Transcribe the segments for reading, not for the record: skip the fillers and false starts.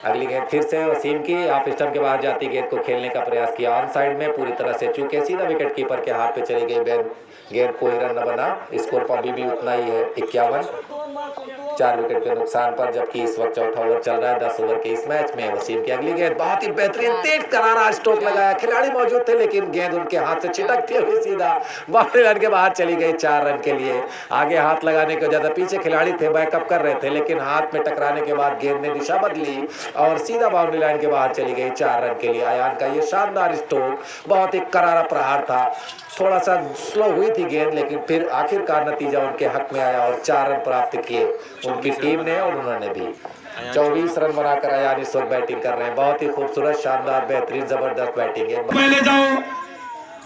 अगली गेंद फिर से वसीम की ऑफ स्टंप के बाहर जाती गेंद को खेलने का प्रयास किया ऑन साइड में पूरी तरह से चूके सीधा विकेट कीपर के हाथ पे चली गई गेंद कोई रन न बना। स्कोर पर अभी भी उतना ही है 51, 4 विकेट के नुकसान पर। जबकि इस वक्त चौथा ओवर चल रहा है 10 ओवर के इस मैच में। वसीम की अगली गेंद बहुत ही बेहतरीन तेज करारा स्ट्रोक लगाया, खिलाड़ी मौजूद थे लेकिन गेंद उनके हाथ से छिटकती हुई सीधा बाउंड्री लाइन के बाहर चली गई 4 रन के लिए। आगे हाथ लगाने के ज्यादा पीछे खिलाड़ी थे, बैकअप कर रहे थे, लेकिन हाथ में टकराने के बाद गेंद ने दिशा बदली और सीधा बाउंड्री लाइन के बाहर चली गई 4 रन के लिए। अयान का ये शानदार स्ट्रोक बहुत ही करारा प्रहार था। थोड़ा सा स्लो हुई थी गेंद लेकिन फिर आखिरकार नतीजा उनके हक में आया और 4 रन प्राप्त किए उनकी टीम ने और उन्होंने भी। 24 रन बनाकर अयान इस वक्त बैटिंग कर रहे हैं। बहुत ही खूबसूरत, शानदार, बेहतरीन, जबरदस्त बैटिंग है। पहले जाओ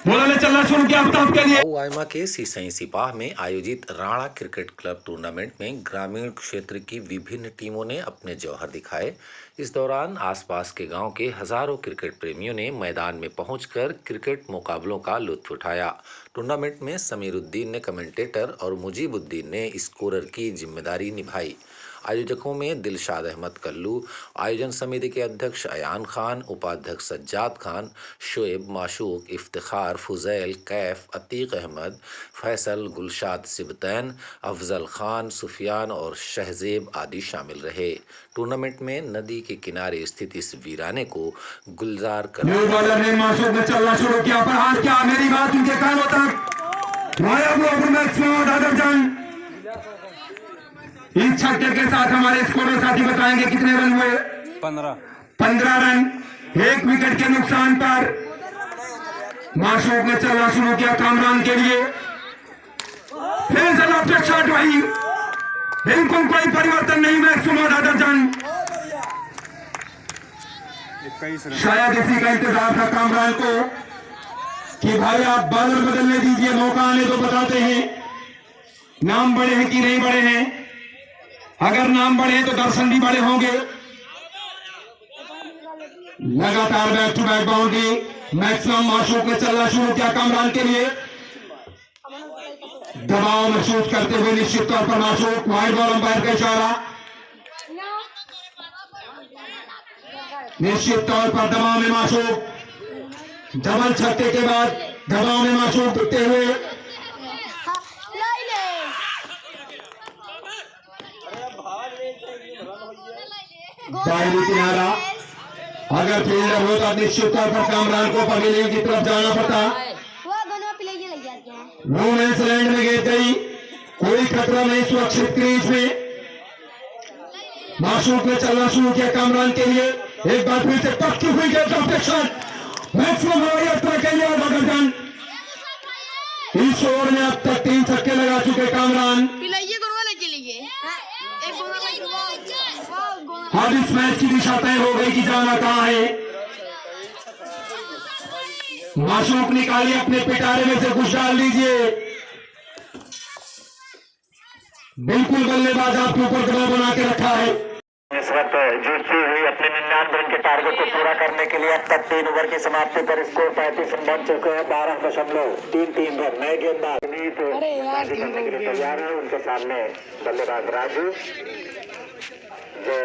बोलने चलना शुरू किया अब के लिए। आइमा के सिसई सिपाह में आयोजित राणा क्रिकेट क्लब टूर्नामेंट में ग्रामीण क्षेत्र की विभिन्न टीमों ने अपने जौहर दिखाए। इस दौरान आसपास के गांव के हजारों क्रिकेट प्रेमियों ने मैदान में पहुंचकर क्रिकेट मुकाबलों का लुत्फ उठाया। टूर्नामेंट में समीरुद्दीन ने कमेंटेटर और मुजीबुद्दीन ने स्कोरर की जिम्मेदारी निभाई। आयोजकों में दिलशाद अहमद कल्लू, आयोजन समिति के अध्यक्ष अयान खान, उपाध्यक्ष सज्जाद खान, शोएब, माशूक, इफ्तिखार, फुजैल, कैफ, अतीक अहमद, फैसल, गुलशाद सिबतैन, अफजल खान, सुफियान और शहजेब आदि शामिल रहे। टूर्नामेंट में नदी के किनारे स्थित इस वीराने को गुलजार कर इस छक्के के साथ हमारे स्कोर साथी बताएंगे कितने रन हुए। 15 रन, 1 विकेट के नुकसान पर माशूक ने चलना शुरू किया कामरान के लिए। फिर से लॉफ्टेड शॉट वही, बिल्कुल कोई परिवर्तन नहीं। मैक्सिमम शायद इसी का इंतजार था कामरान को कि भाई आप बॉलर बदलने दीजिए, मौका आने तो बताते हैं नाम बड़े हैं कि नहीं बड़े हैं। अगर नाम बढ़े तो दर्शन भी बड़े होंगे। लगातार back to back boundary. Maximum माशूक ने चलना शुरू किया कामरान के लिए। दबाव महसूस करते हुए निश्चित तौर पर माशूक, वाइड बॉल अंपायर का इशारा। निश्चित तौर पर दबाव में माशूक, डबल छक्के के बाद दबाव में माशूक दिखते हुए। दाहिनी किनारा, अगर फील्डर हो तो निश्चित तौर पर कामरान को पवेलियन की तरफ जाना पड़ता। वुमेन्स लैंड में गेंद गई, कोई खतरा नहीं, सुरक्षित क्रीज में। माशूक ने चलना शुरू किया कामरान के लिए। एक बार फिर से पक्की हुई गेंद, शॉट मैक्सिमम हवाई यात्रा के लिए और बगलजन। इस ओवर में अब तक 3 छक्के लगा चुके कामरान। अब इस मैच की दिशा तय हो गई कि जाना कहां है। माशूक निकालिए अपने पिटारे में से कुछ डाल दीजिए। बिल्कुल बल्लेबाज आपके ऊपर दबाव बना के रखा है। इस वक्त जीतती हुई अपने 99 रन के टारगेट को पूरा करने के लिए अब तक 3 ओवर की समाप्ति पर स्कोर 35 रन बन चुके हैं। 12.33 रन। नए गेंदबाज करने के लिए तैयार है। उनके सामने बल्लेबाज राजू जो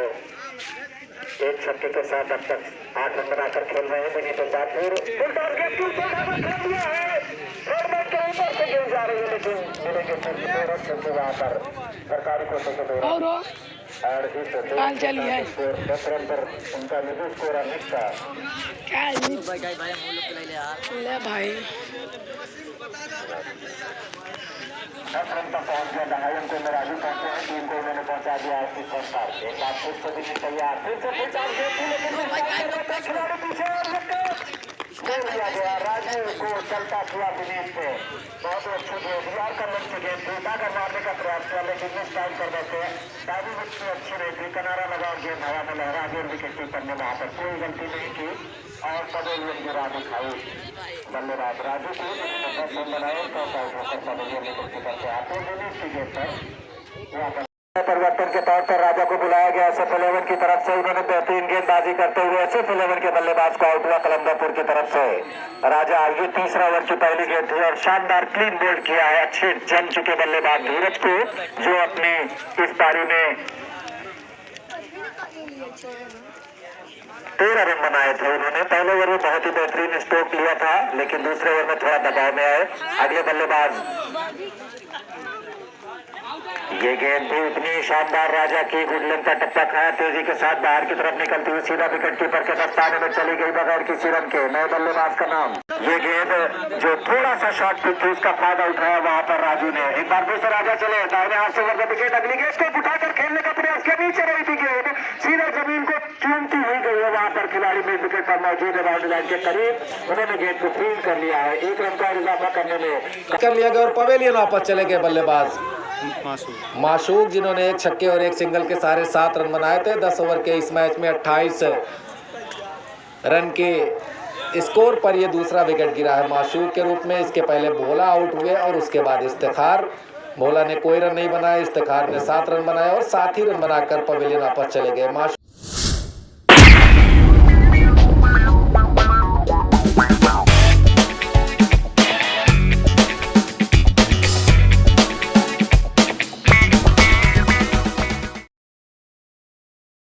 1 छक्के के साथ अब तक 8 रन बनाकर खेल रहे हैं। विनीत जाफर ऊपर से गिर जा रही है, लेकिन मिलेंगे क्योंकि वहां पर सरकारी कोटे के दौरान और इस 10 रन पर उनका निजी स्कोर अमित का भाई 10 रन तक पहुंच गया। ढाई अंकों में राजू पहुंचे हैं, 3 को उन्होंने पहुंचा दिया है। एक बार फिर से भी तैयार, फिर से खिलाड़ी पीछे दिया गया। राजू को चलता हुआ विनीत से बहुत अच्छे रोजगार का लक्ष्य गेंद टूटा कर मारने का प्रयास किया, लेकिन मिस टाइम कर देते हैं। टाइमिंग उसकी अच्छी रही थी। किनारा लगा गेंद हवा में लहरा गई। विकेट कीपर ने वहां पर कोई गलती नहीं की और पवेलियन गिरा दिखाई बल्लेबाज राजू को। 10 रन बनाए तो पवेलियन विकेट कीपर से आते विनीत की गेंद पर परिवर्तन के तौर पर राजा को बुलाया गया SF11 की तरफ से। उन्होंने बेहतरीन गेंदबाजी करते हुए SF11 के बल्लेबाज को आउट हुआ कलंदरपुर की तरफ से। राजा ये 3रा ओवर की पहली गेंद थी और शानदार क्लीन बोल्ड किया है अच्छे जम चुके बल्लेबाज धीरज को, जो अपने इस पारी में 13 रन बनाए थे उन्होंने। पहले ओवर में बहुत ही बेहतरीन स्ट्रोक लिया था, लेकिन दूसरे ओवर में थोड़ा दबाव में आए। अगले बल्लेबाज, ये गेंद भी उतनी शानदार राजा की, गुड लेंथ का टप्पा खाया, तेजी के साथ बाहर की तरफ निकलती हुई सीधा विकेट कीपर के दस्ताने में चली गई बगैर किसी रन के। नए बल्लेबाज का नाम, ये गेंद जो थोड़ा सा शॉर्ट पिच थी उसका फायदा उठाया वहां पर राजू ने। एक बार फिर से राजा चले, दाहिने हाथ से ओवर विकेट, अगली गेंद को उठाकर खेलने का प्रयास किया, नीचे रही थी गेंद, सीधा जमीन को चूमती हुई गई है। वहां पर खिलाड़ी मिड विकेट पर मौजूद है, बाउंड्री लाइन के करीब, उन्होंने गेंद को फील्ड कर लिया है। 1 रन का इजाफा करने में कर लिया गया और पवेलियन वापस चले गए बल्लेबाज माशूक, जिन्होंने एक छक्के और एक सिंगल के सारे 7 रन बनाए थे। 10 ओवर के इस मैच में 28 रन के स्कोर पर ये दूसरा विकेट गिरा है माशूक के रूप में। इसके पहले भोला आउट हुए और उसके बाद इफ्तिखार। भोला ने कोई रन नहीं बनाया, इफ्तिखार ने 7 रन बनाए और 7 ही रन बनाकर पवेलियन वापस चले गए।